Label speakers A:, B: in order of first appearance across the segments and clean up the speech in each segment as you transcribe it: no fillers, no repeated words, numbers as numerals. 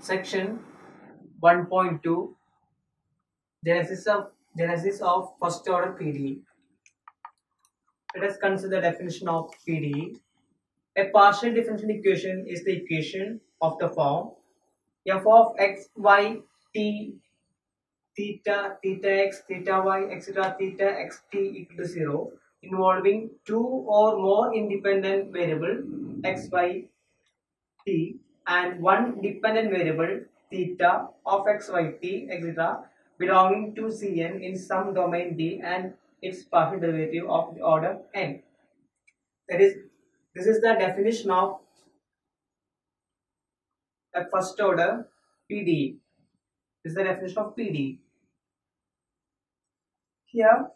A: Section 1.2 Genesis of first order PDE. Let us consider the definition of PDE. A partial differential equation is the equation of the form f of x, y, t, theta, theta x, theta y, etc., theta xt equal to 0, involving two or more independent variable x, y, t and one dependent variable theta of x, y, t, etc., belonging to Cn in some domain D and its partial derivative of the order n. That is, this is the definition of a first order PDE. This is the definition of PDE. Here,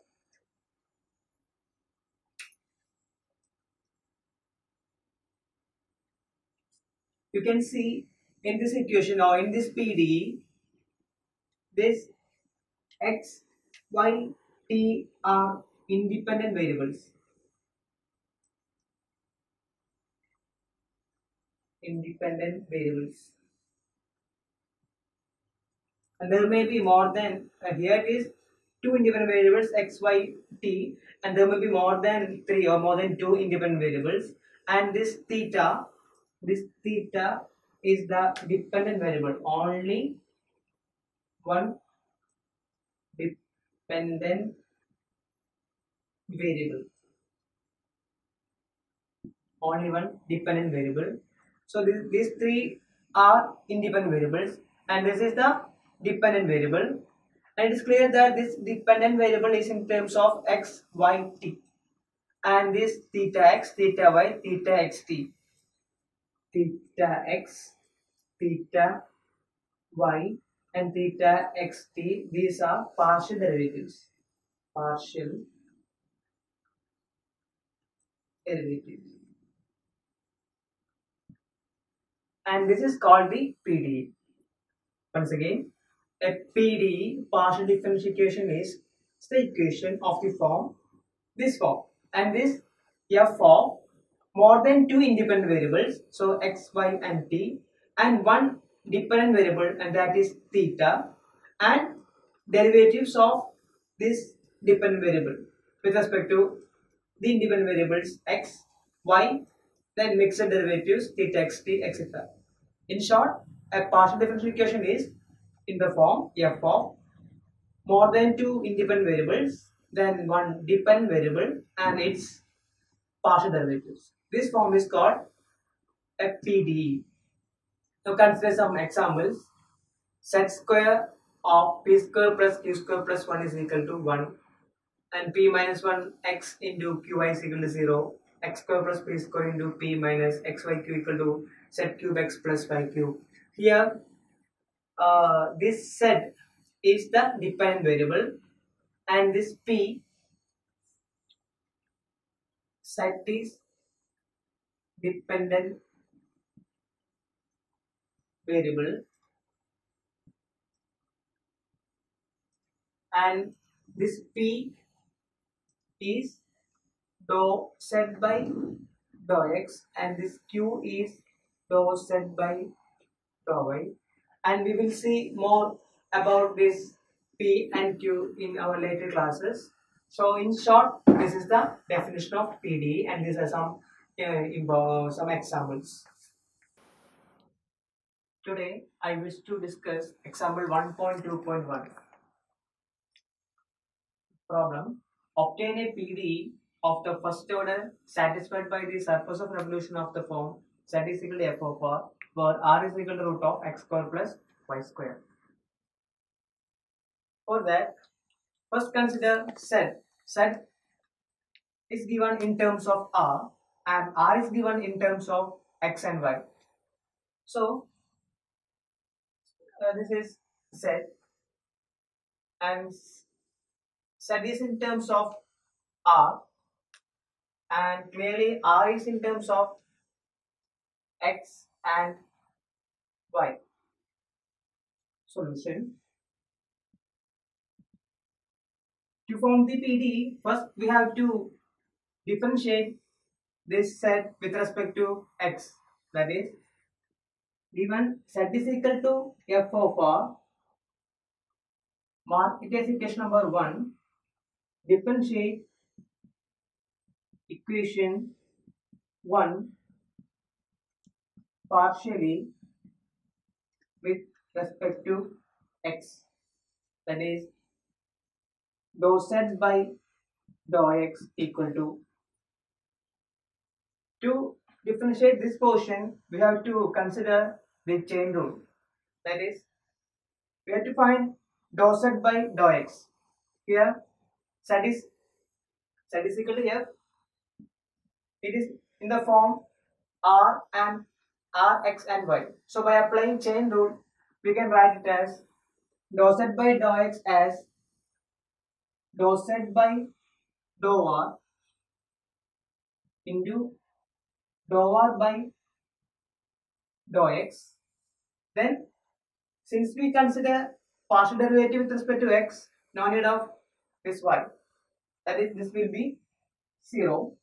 A: you can see in this equation or in this PDE, this x, y, t are independent variables. Independent variables. And there may be more than, here it is two independent variables x, y, t, and there may be more than three or more than two independent variables, and this theta is the dependent variable. Only one dependent variable. Only one dependent variable. So these three are independent variables, and this is the dependent variable. And it is clear that this dependent variable is in terms of x, y, t, and this theta x, theta y, theta xt. Theta x, theta y, and theta xt, these are partial derivatives. Partial derivatives. And this is called the PDE. Once again, a PDE, partial differential equation, is the equation of the form, this form, and this f of more than two independent variables, so x, y, and t, and one dependent variable, and that is theta, and derivatives of this dependent variable with respect to the independent variables x, y, then mixed derivatives theta, xt, etc. In short, a partial differential equation is in the form f of more than two independent variables, then one dependent variable and its partial derivatives. This form is called a PDE. Now consider some examples. Set square of p square plus q square plus 1 is equal to 1, and p minus 1 x into qy is equal to 0, x square plus p square into p minus xyq equal to z cube x plus y cube. Here, this z is the dependent variable, and this p, z is dependent variable, and this p is dou z by dou x, and this q is dou z by dou y, and we will see more about this p and q in our later classes. So in short, this is the definition of PDE, and these are some examples. Today I wish to discuss example 1.2.1. Problem: obtain a PDE of the first order satisfied by the surface of revolution of the form z is equal to f of r, where r is equal to root of x square plus y square. For that, first consider z. Z is given in terms of r, and r is given in terms of x and y. So this is z, and z is in terms of r, and clearly r is in terms of x and y. Solution: to form the PDE, first we have to differentiate this set with respect to x. That is, Given z is equal to f of r, mark it as equation number 1. Differentiate equation 1 partially with respect to x. That is dou z by dou x equal to differentiate this portion, we have to consider the chain rule. That is, we have to find dou z by dou x. Here z is equal to f. It is in the form r and r, x and y. So by applying chain rule, we can write it as dou z by dou x as dou z by dou r into dou r by dou x. Then, since we consider partial derivative with respect to x, no need of this y. That is, this will be 0.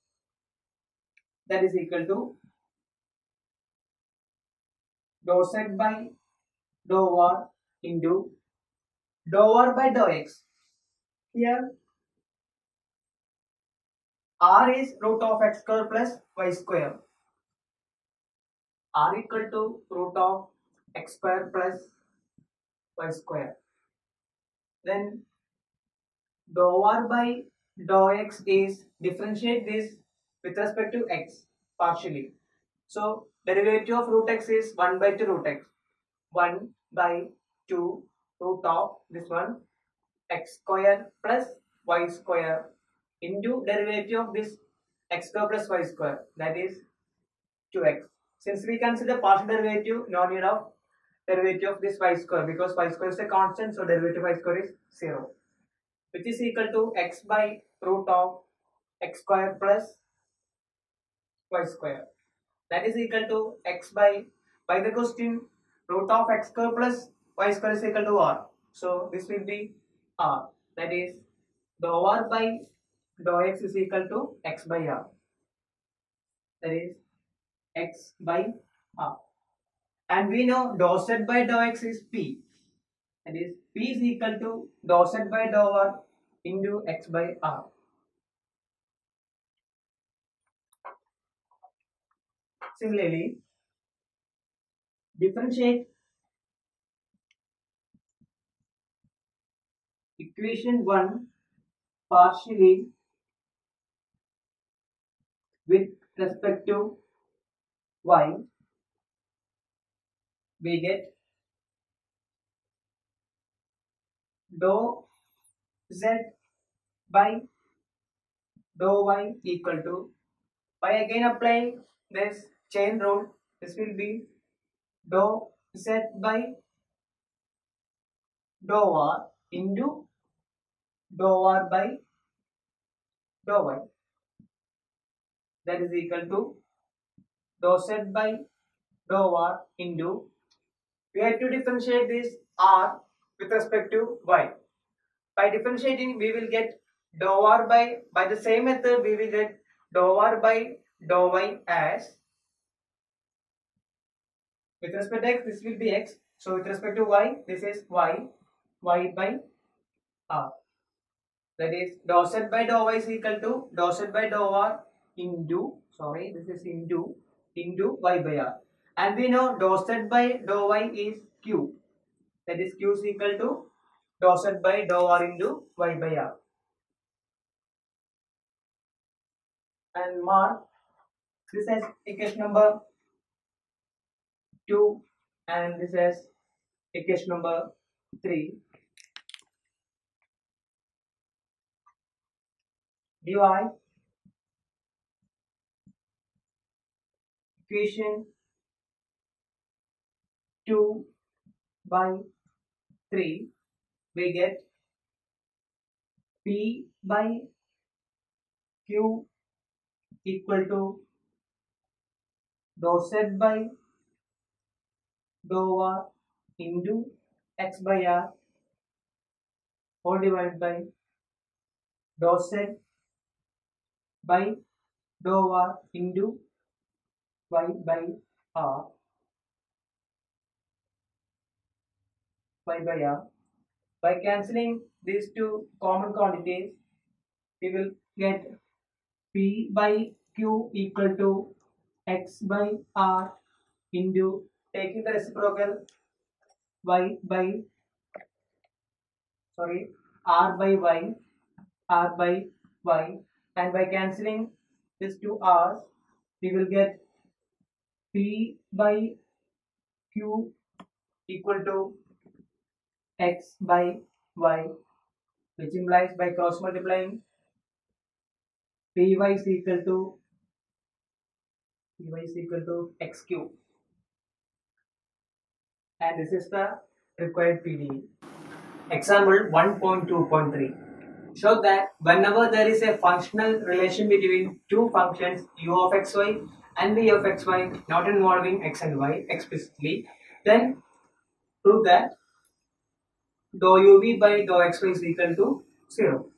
A: That is equal to dou z by dou r into dou r by dou x. Here, r is root of x square plus y square. R equal to root of x square plus y square. Then dou r by dou x is differentiate this with respect to x partially. So derivative of root x is 1 by 2 root x. 1 by 2 root of this one x square plus y square into derivative of this x square plus y square, that is 2x. Since we consider partial derivative, no need of derivative of this y square because y square is a constant, so derivative of y square is 0, which is equal to x by root of x square plus y square. That is equal to x by the question root of x square plus y square is equal to r. So this will be r. That is dou r by dou x is equal to x by r. That is x by r. And we know dou z by dou x is p. That is p is equal to dou z by dou r into x by r. Similarly, differentiate equation 1 partially with respect to y. We get dou z by dou y equal to, by again applying this chain rule, this will be dou z by dou r into dou r by dou y. That is equal to dou z by dou r into, we have to differentiate this r with respect to y. By differentiating, we will get dou r by the same method, we will get dou r by dou y as, with respect to x, this will be x. So with respect to y, this is y by r. That is dou z by dou y is equal to dou z by dou r into, sorry, this is into y by r. And we know dou z by dou y is q. That is q is equal to dou z by dou r into y by r. And mark this as equation number 2 and this as equation number 3. Divide equation 2 by 3, we get p by q equal to dou z by dou r into x by r whole divided by dou z by dou r into y by r. y by r. By cancelling these two common quantities, we will get p by q equal to x by r into taking the reciprocal y by r by y, r by y, and by cancelling these two r's, we will get p by q equal to x by y, which implies by cross multiplying py is equal to x cube, and this is the required PDE. Example 1.2.3 show that whenever there is a functional relation between two functions u of xy and v of xy not involving x and y explicitly, then prove that dou uv by dou xy is equal to 0.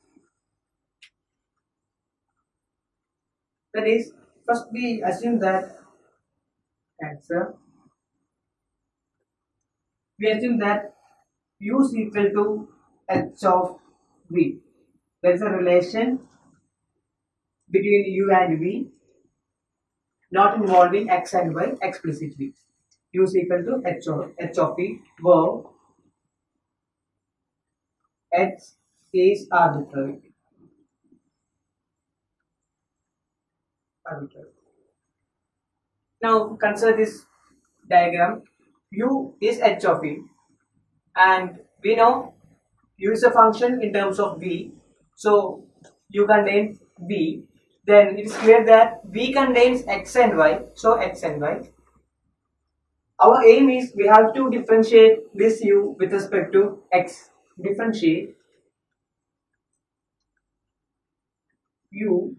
A: That is, first we assume that answer. We assume that u is equal to h of v. There is a relation between u and v not involving x and y explicitly. U is equal to h of v, where h is arbitrary. Now consider this diagram. U is h of v, and we know u is a function in terms of v, so u contains v. Then it is clear that v contains x and y, so x and y. Our aim is we have to differentiate this u with respect to x. Differentiate u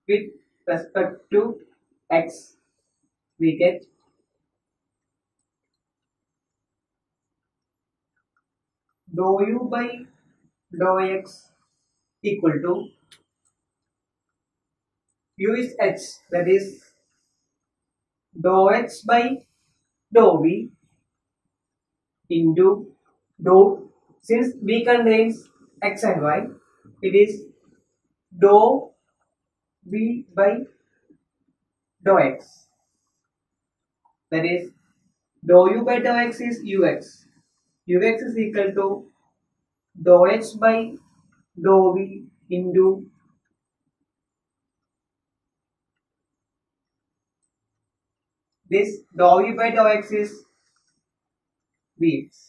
A: with respect to x. We get dou u by dou x equal to u is h, that is dou x by dou v into dou, since v contains x and y, it is dou v by dou x, that is dou u by dou x is ux. Ux is equal to dou h by dou v into this dou u by dou x is vx.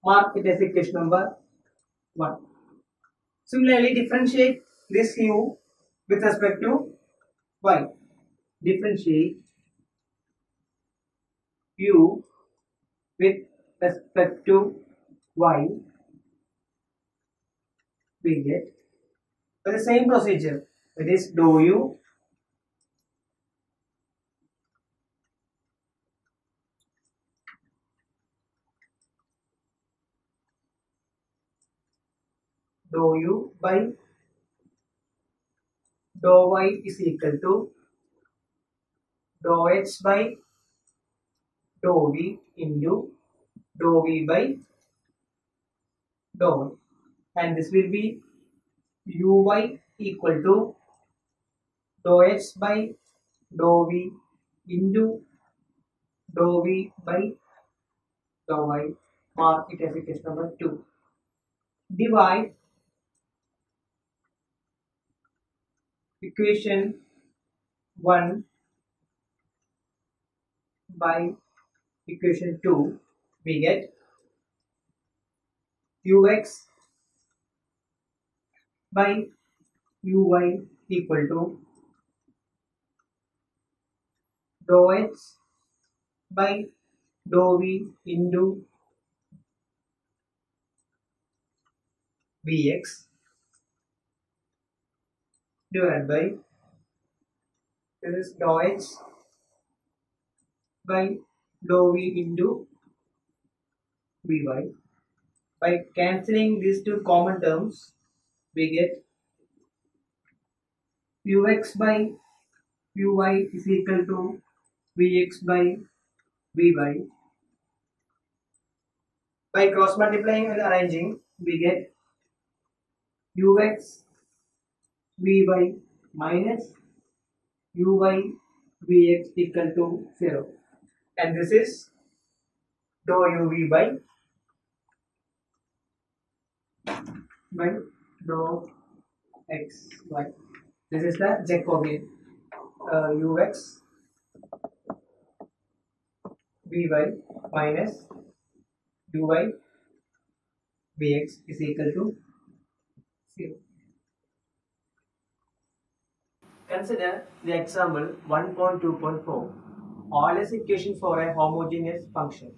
A: Mark it as equation number 1. Similarly, differentiate this u with respect to y. Differentiate u with respect to y, we get the same procedure, that is dou u by dou y is equal to dou h by dou v into dou v by dou y, and this will be uy equal to dou h by dou v into dou v by dou y. Mark it as equation number 2. Divide equation 1 by equation 2, we get ux by uy equal to dou h by dou v into vx divided by this is dou h by dou v into vy. By cancelling these two common terms, we get ux by uy is equal to vx by vy, By cross multiplying and arranging, we get ux vy minus uy vx equal to 0. And this is dou uv by dou xy. This is the Jacobian. Ux vy minus uy vx is equal to 0. Consider the example 1.2.4. Euler's equation for a homogeneous function.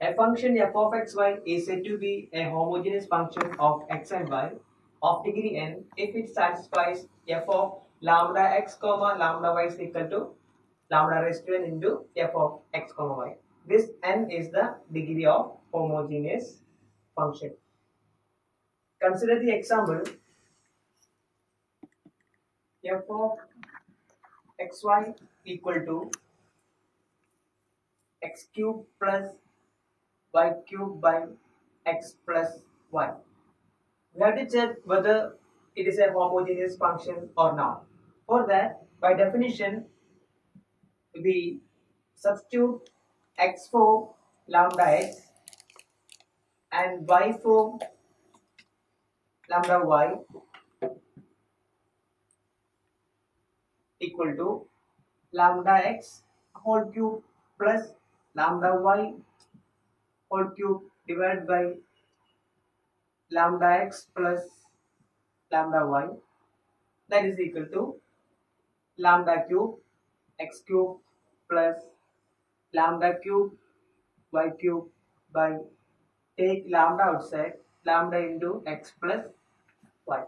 A: A function f of xy is said to be a homogeneous function of x and y of degree n if it satisfies f of lambda x comma lambda y is equal to lambda raised to n into f of x comma y. This n is the degree of homogeneous function. Consider the example f of xy equal to x cube plus y cube by x plus y. We have to check whether it is a homogeneous function or not. For that, by definition, we substitute x for lambda x and y for lambda y equal to lambda x whole cube plus lambda y whole cube divided by lambda x plus lambda y, that is equal to lambda cube x cube plus lambda cube y cube by, take lambda outside, lambda into x plus y,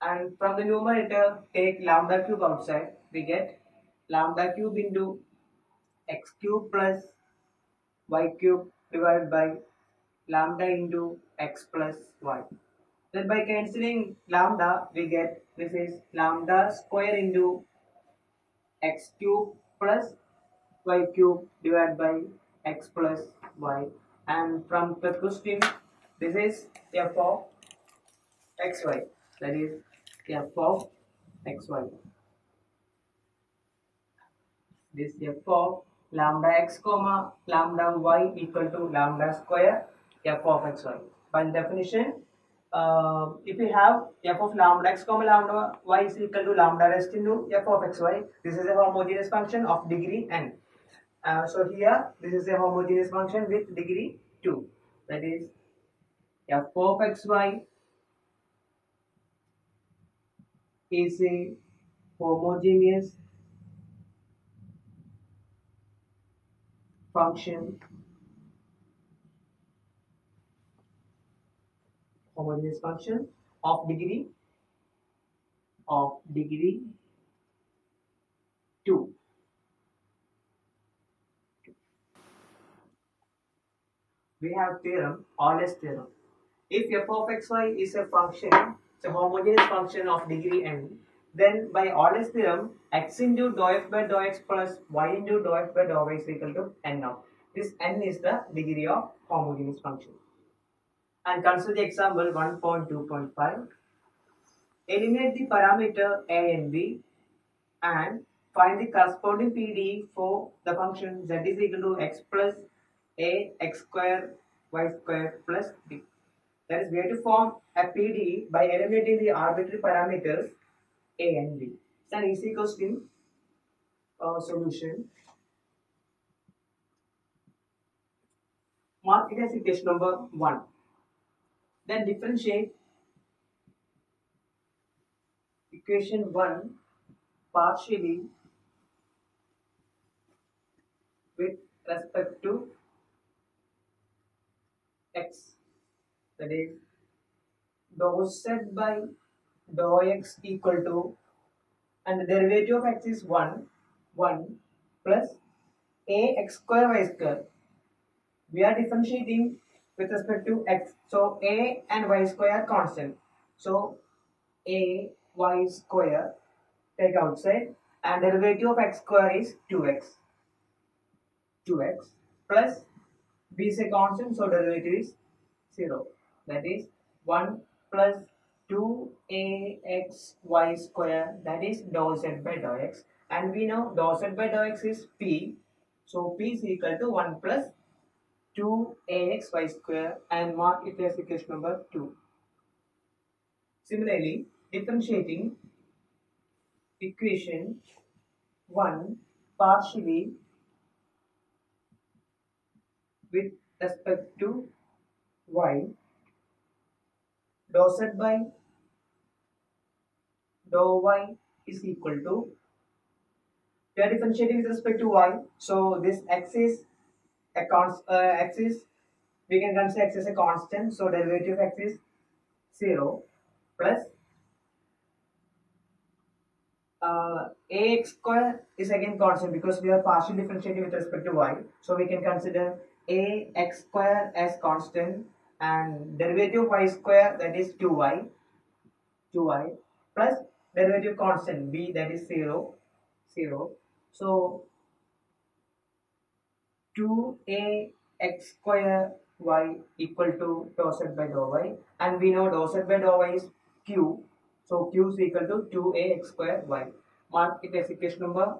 A: and from the numerator take lambda cube outside, we get lambda cube into x cube plus y cube divided by lambda into x plus y. Then by cancelling lambda, we get this is lambda square into x cube plus y cube divided by x plus y, and from the question this is f of xy, that is f of xy. This f of lambda x comma lambda y equal to lambda square f of xy. By definition, if we have f of lambda x comma lambda y is equal to lambda raised into f of xy, this is a homogeneous function of degree n. So here this is a homogeneous function with degree 2, that is f of xy is a homogeneous function of degree 2. We have theorem, Euler's theorem. If f of xy is a function, it's a homogeneous function of degree n, then by Euler's theorem, x into dou f by dou x plus y into dou f by dou y is equal to n now. This n is the degree of homogeneous function. And consider the example 1.2.5. Eliminate the parameter a and b and find the corresponding PDE for the function z is equal to x plus a x square y square plus b. That is, we have to form a PDE by eliminating the arbitrary parameters a and b. It's an easy question solution. Mark it as equation number 1. Then differentiate equation 1 partially with respect to x, that is dou z by dou x equal to, and the derivative of x is 1 plus a x square y square. We are differentiating with respect to x, so a and y square are constant, so a y square take outside, and derivative of x square is 2x plus b is a constant, so derivative is 0. That is 1 plus 2axy square, that is dou z by dou x. And we know dou z by dou x is p. So p is equal to 1 plus 2axy square, and mark it as equation number 2. Similarly, differentiating equation 1 partially with respect to y, dou z by dou y is equal to, we are differentiating with respect to y, so this x is a x is, we can consider x as a constant, so derivative of x is 0 plus ax square is again constant because we are partially differentiating with respect to y, so we can consider ax square as constant, and derivative of y square, that is 2y plus derivative constant b, that is 0. So 2ax square y equal to dou z by dou y, and we know dou z by dou y is q, so q is equal to 2ax square y. Mark it as equation number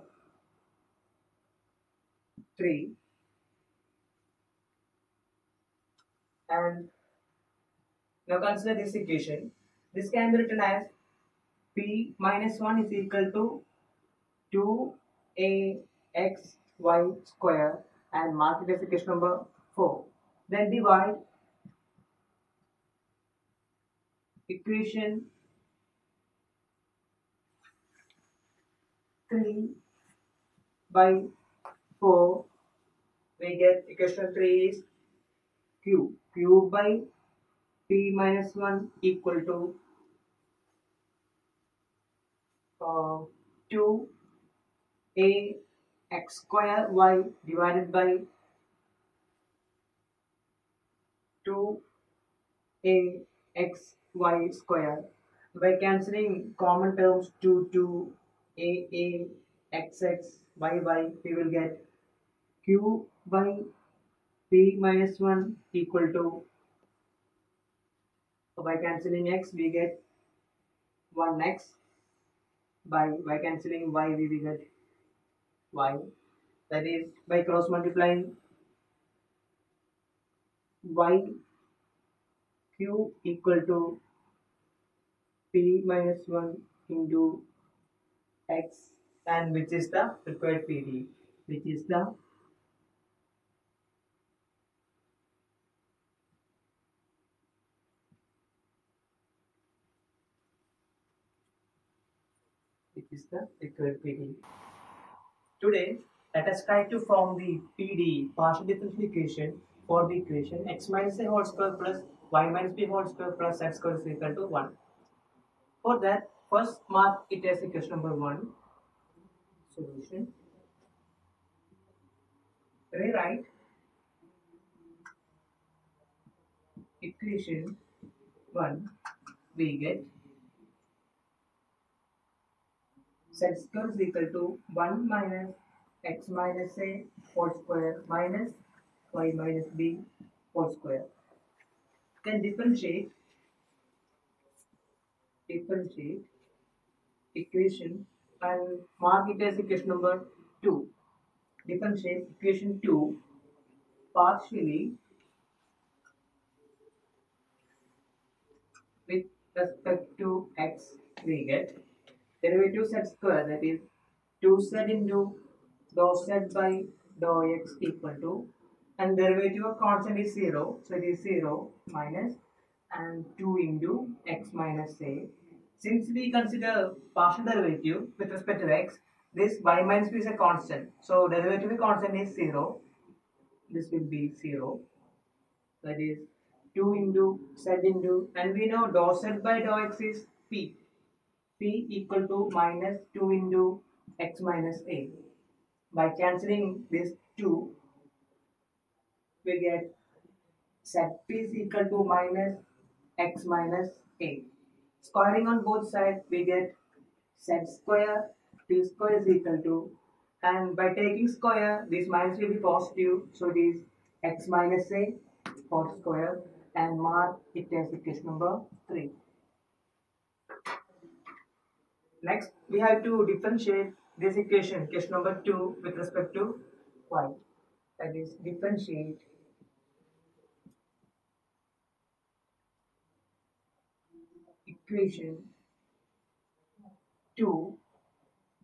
A: 3. And now consider this equation. This can be written as p minus 1 is equal to 2axy square, and mark it as equation number 4. Then divide equation 3 by 4. We get equation 3 is q by p minus 1 equal to 2ax square y divided by 2axy square. By cancelling common terms 2 a xx y, we will get q by p minus 1 equal to, so by cancelling x we get 1x, by cancelling y we will get y, that is by cross multiplying y q equal to p minus 1 into x, and which is the required PDE, which is the required PDE. Today, let us try to form the PDE, partial differential equation, for the equation x minus a whole square plus y minus b whole square plus z square is equal to 1. For that, first mark it as equation number 1. Solution. Rewrite equation 1. We get z square is equal to 1 minus x minus a whole square minus y minus b whole square. Then differentiate equation and mark it as equation number 2. Differentiate equation 2 partially with respect to x. We get derivative z square, that is 2z into dou z by dou x equal to, and derivative of constant is 0, so it is 0 minus and 2 into x minus a. Since we consider partial derivative with respect to x, this y minus b is a constant, so derivative of constant is 0. This will be 0, that is 2 into z into, and we know dou z by dou x is p equal to minus 2 into x minus a. By cancelling this 2, we get zp is equal to minus x minus a. Squaring on both sides, we get z square, p square is equal to, and by taking square, this minus will be positive, so it is x minus a whole square and mark it as equation number 3. Next, we have to differentiate this equation number 2 with respect to y. That is, differentiate equation 2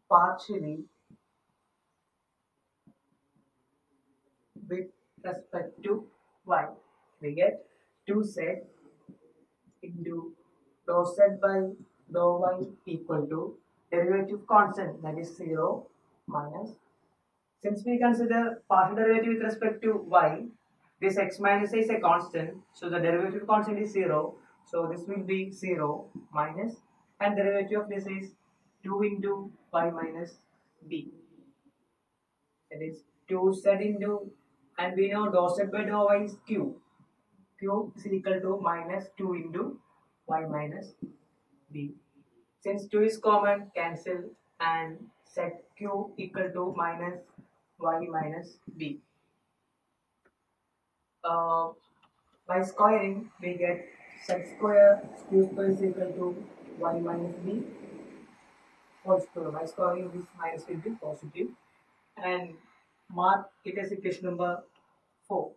A: partially with respect to y. We get 2z into dou z by dou y equal to derivative constant, that is 0 minus. Since we consider partial derivative with respect to y, this x minus a is a constant, so the derivative constant is 0. So this will be 0 minus, and derivative of this is 2 into y minus b. That is 2z into, and we know dou z by dou y is q. Q is equal to minus 2 into y minus b. Since 2 is common, cancel and set q equal to minus y minus b. By squaring, we get z square q square is equal to y minus b whole square. By squaring, this minus will be positive, and mark it as equation number 4.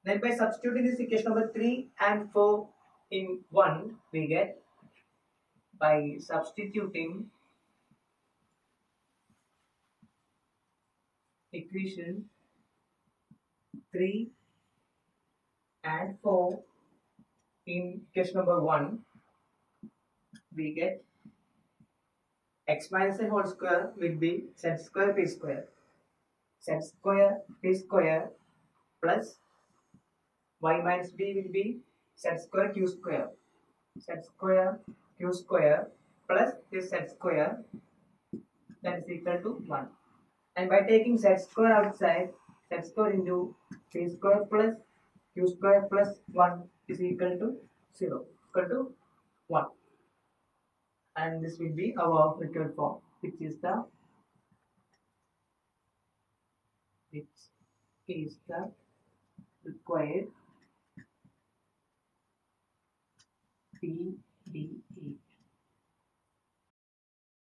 A: Then by substituting this equation number 3 and 4 in 1, we get, by substituting equation 3 and 4 in equation number 1, we get x minus a whole square will be z square p square. Z square p square plus y minus b will be z square q square. Z square q square plus this z square, that is equal to 1. And by taking z square outside, z square into p square plus q square plus 1 is equal to 0, equal to 1. And this will be our required form, which is the required PDE.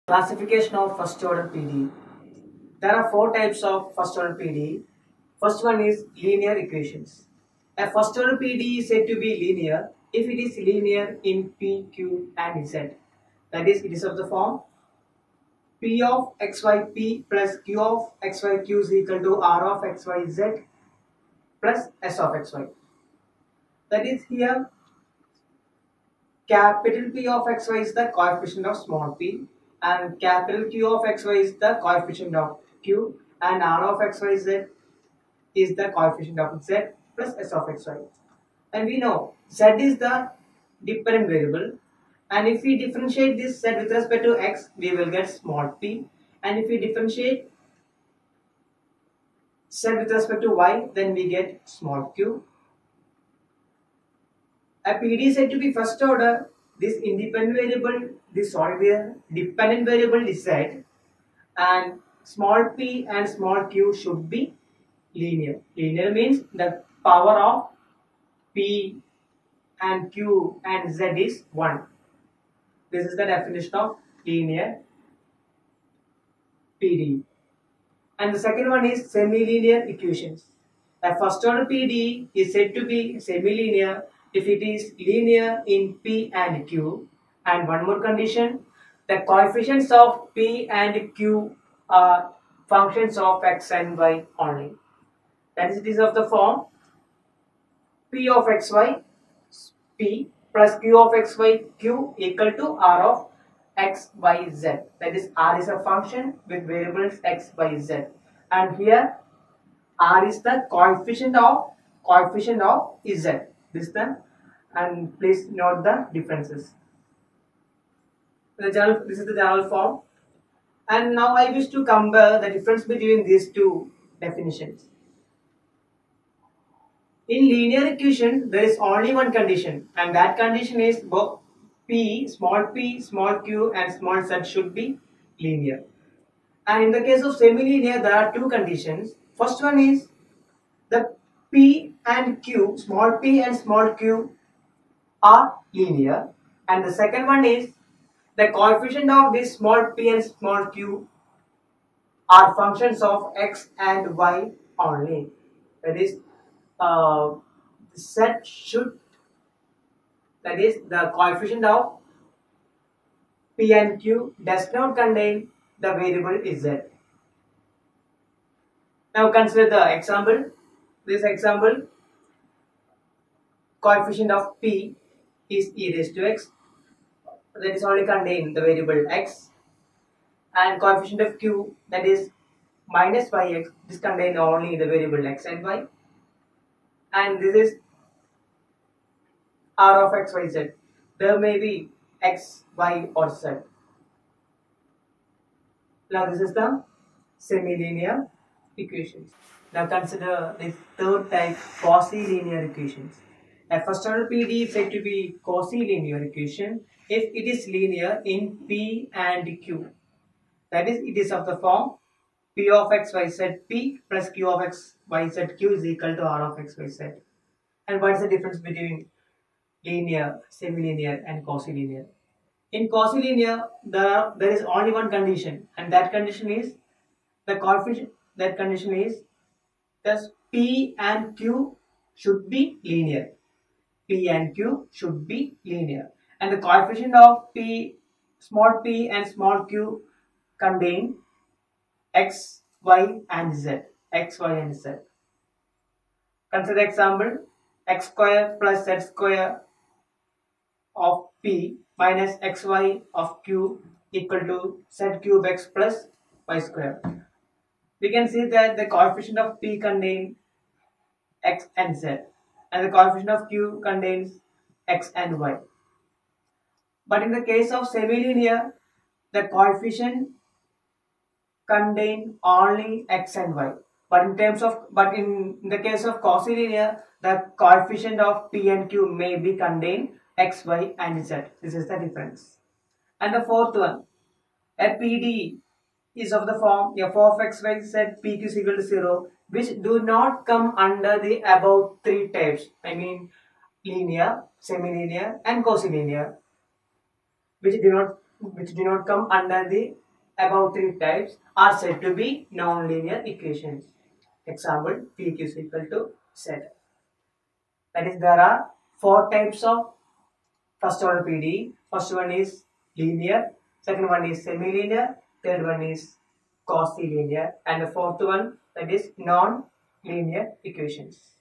A: Classification of first order PDE. There are 4 types of first order PDE. First one is linear equations. A first order PDE is said to be linear if it is linear in P, Q and Z. That is, it is of the form P of xyp plus Q of xyq is equal to R of xyz plus S of xy. That is, here capital P of xy is the coefficient of small p, and capital Q of xy is the coefficient of q, and R of xyz is the coefficient of z plus S of xy. And we know z is the dependent variable, and if we differentiate this z with respect to x, we will get small p, and if we differentiate z with respect to y, then we get small q. A PD is said to be first order. This independent variable, dependent variable is z, and small p and small q should be linear. Linear means the power of p and q and z is 1. This is the definition of linear PDE. And the second one is semi-linear equations. A first order PDE is said to be semi-linear if it is linear in P and Q. And one more condition, the coefficients of P and Q are functions of x and y only. That is, it is of the form P of xy P plus Q of xy Q equal to R of x, y, z. That is, R is a function with variables x, y, z. And here R is the coefficient of z. This then, and please note the differences. This is the general form. And now I wish to compare the difference between these two definitions. In linear equation, there is only one condition, and that condition is both p, small q and small z should be linear. And in the case of semi-linear, there are two conditions. First one is the P and Q, small p and small q are linear, and the second one is the coefficient of this small p and small q are functions of x and y only. That is, the set should, that is, the coefficient of p and q does not contain the variable z. Now consider the example. This example, coefficient of p is e raised to x, that is only contain the variable x, and coefficient of q, that is minus yx, this contain only the variable x and y, and this is r of x, y, z. There may be x, y or z. Now this is the semi-linear equations. Now consider the third type, quasi-linear equations. A first order PDE is said to be quasi-linear equation if it is linear in P and Q. That is, it is of the form P of x, y, z, P plus Q of x, y, z, Q is equal to R of x, y, z. And what is the difference between linear, semi-linear and quasi-linear? In quasi-linear, there is only one condition, and that condition is the coefficient. That condition is thus P and Q should be linear. P and Q should be linear, and the coefficient of p and small q contain x, y, and z. X, y, and z. Consider example: x square plus z square of p minus xy of q equal to z cube x plus y square. We can see that the coefficient of p contains x and z, and the coefficient of q contains x and y. But in the case of semi-linear, the coefficient contain only x and y. But in the case of quasi-linear, the coefficient of p and q may be contain x, y, and z. This is the difference. And the fourth one, a PDE is of the form f of x, y, z, pq is equal to 0, which do not come under the above three types. I mean linear, semi-linear, and quasi-linear, which do not come under the above three types are said to be non-linear equations. Example: pq is equal to z. That is, there are four types of first order PDE. First one is linear, second one is semi-linear, third one is quasi-linear, and the fourth one, that is non-linear equations.